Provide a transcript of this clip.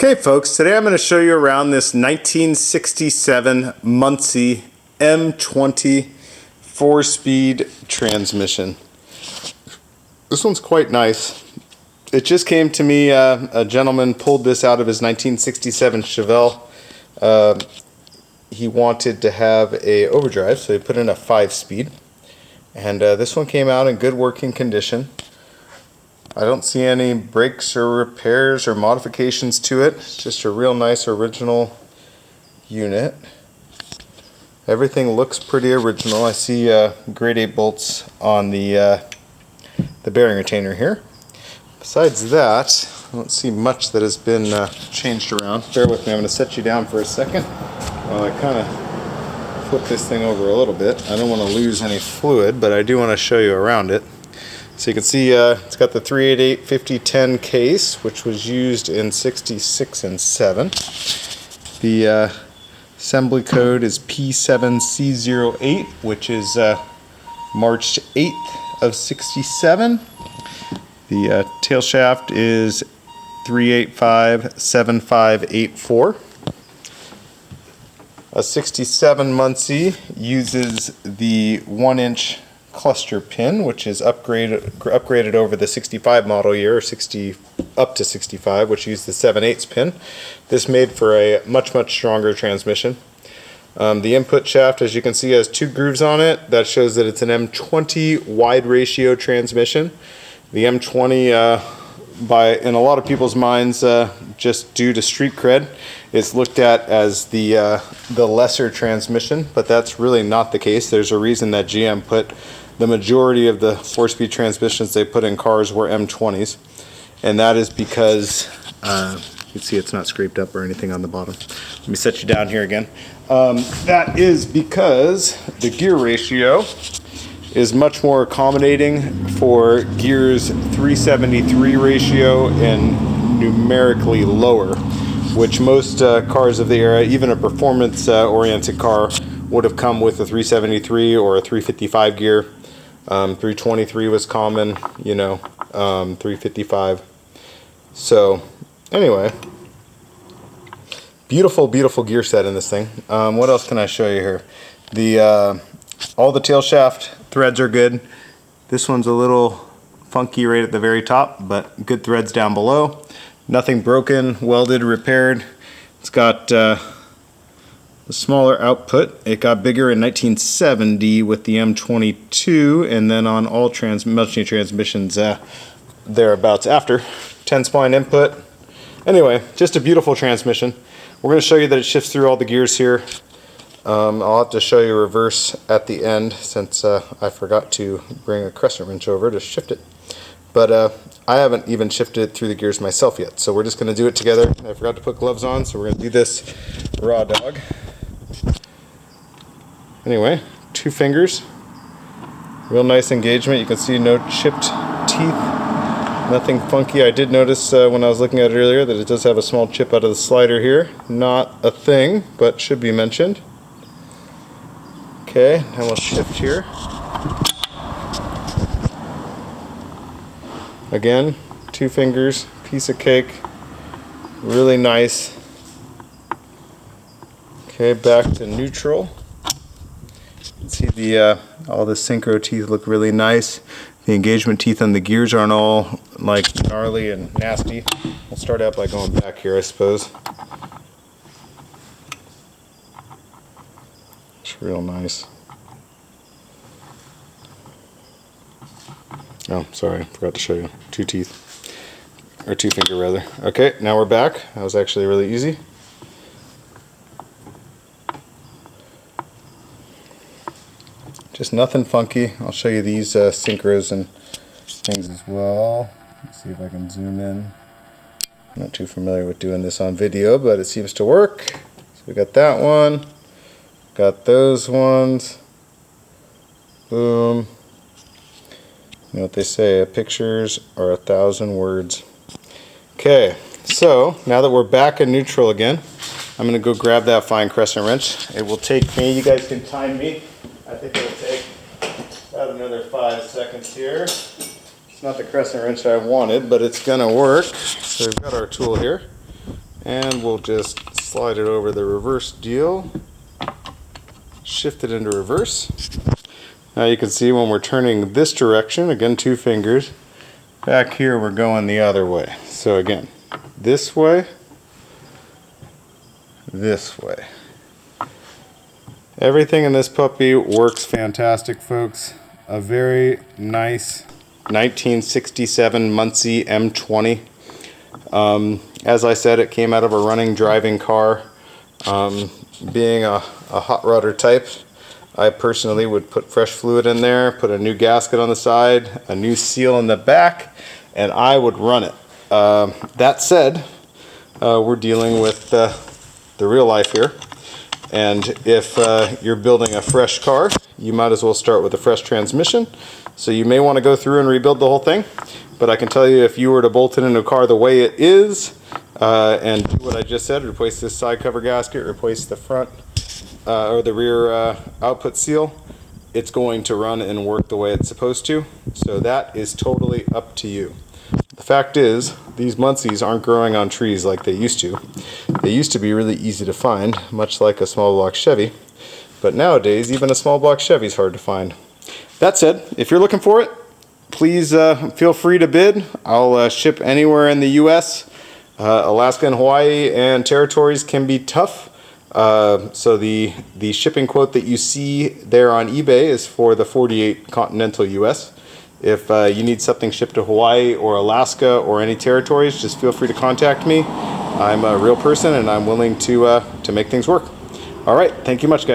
Okay folks, today I'm going to show you around this 1967 Muncie M20 4-speed transmission. This one's quite nice. It just came to me, a gentleman pulled this out of his 1967 Chevelle. He wanted to have a overdrive, so he put in a 5-speed. And this one came out in good working condition. I don't see any breaks or repairs or modifications to it. Just a real nice original unit. Everything looks pretty original. I see grade 8 bolts on the bearing retainer here. Besides that, I don't see much that has been changed around. Bear with me, I'm going to set you down for a second while I kind of flip this thing over a little bit. I don't want to lose any fluid, but I do want to show you around it. So you can see it's got the 388 5010 case, which was used in 66 and 7. The assembly code is P7C08, which is March 8th of 67. The tail shaft is 3857584. A 67 Muncie uses the 1-inch cluster pin, which is upgraded over the 65 model year, or up to 65, which used the 7/8 pin. This made for a much stronger transmission. The input shaft, as you can see, has 2 grooves on it. That shows that it's an M20 wide ratio transmission. The M20, in a lot of people's minds, just due to street cred, is looked at as the lesser transmission, but that's really not the case. There's a reason that GM put the majority of the 4-speed transmissions they put in cars were M20s, and that is because you can see it's not scraped up or anything on the bottom. Let me set you down here again. That is because the gear ratio is much more accommodating for gears 373 ratio and numerically lower, which most cars of the era, even a performance oriented car, would have come with a 373 or a 355 gear. 323 was common, 355. So anyway, beautiful gear set in this thing. What else can I show you here? All the tail shaft threads are good. This one's a little funky right at the very top, but good threads down below. Nothing broken, welded, repaired. It's got a smaller output. It got bigger in 1970 with the M22, and then on all Muncie transmissions thereabouts after. 10-spline input. Anyway, just a beautiful transmission. We're going to show you that it shifts through all the gears here. I'll have to show you reverse at the end, since I forgot to bring a crescent wrench over to shift it. But I haven't even shifted it through the gears myself yet, so we're just going to do it together. I forgot to put gloves on, so we're going to do this raw dog. Anyway, 2 fingers, real nice engagement. You can see no chipped teeth, nothing funky. I did notice when I was looking at it earlier that it does have a small chip out of the slider here. Not a thing, but should be mentioned. Okay, and we'll shift here. Again, 2 fingers, piece of cake, really nice. Okay, back to neutral. You can see all the synchro teeth look really nice. The engagement teeth on the gears aren't all like gnarly and nasty. We'll start out by going back here, I suppose. It's real nice. Oh, sorry, I forgot to show you. 2 teeth. Or 2 finger rather. Okay, now we're back. That was actually really easy. Just nothing funky. I'll show you these synchros and things as well. Let's see if I can zoom in. I'm not too familiar with doing this on video, but it seems to work. So we got that one. Got those ones. Boom. You know what they say, pictures are 1,000 words. Okay, so now that we're back in neutral again, I'm going to go grab that fine crescent wrench. It will take me, you guys can time me, I think it'll take about another 5 seconds here. It's not the crescent wrench I wanted, but it's going to work. So we've got our tool here, And we'll just slide it over the reverse deal, shift it into reverse. Now you can see when we're turning this direction, again 2 fingers, back here we're going the other way. So again, this way, this way. Everything in this puppy works fantastic, folks. A very nice 1967 MuncieM20. As I said, it came out of a running, driving car. Being a hot rodder type, I personally would put fresh fluid in there, put a new gasket on the side, a new seal in the back, and I would run it. That said, we're dealing with the real life here. And if you're building a fresh car, you might as well start with a fresh transmission. So you may want to go through and rebuild the whole thing. But I can tell you, if you were to bolt it into a car the way it is, and do what I just said, replace this side cover gasket, replace the front or the rear output seal, it's going to run and work the way it's supposed to. So that is totally up to you. The fact is, these Muncies aren't growing on trees like they used to. They used to be really easy to find, much like a small block Chevy. But nowadays, even a small block Chevy is hard to find. That said, if you're looking for it, please feel free to bid. I'll ship anywhere in the U.S. Alaska and Hawaii and territories can be tough. So the shipping quote that you see there on eBay is for the 48 continental U.S. If you need something shipped to Hawaii or Alaska or any territories, just feel free to contact me. I'm a real person and I'm willing to make things work. All right, thank you much, guys.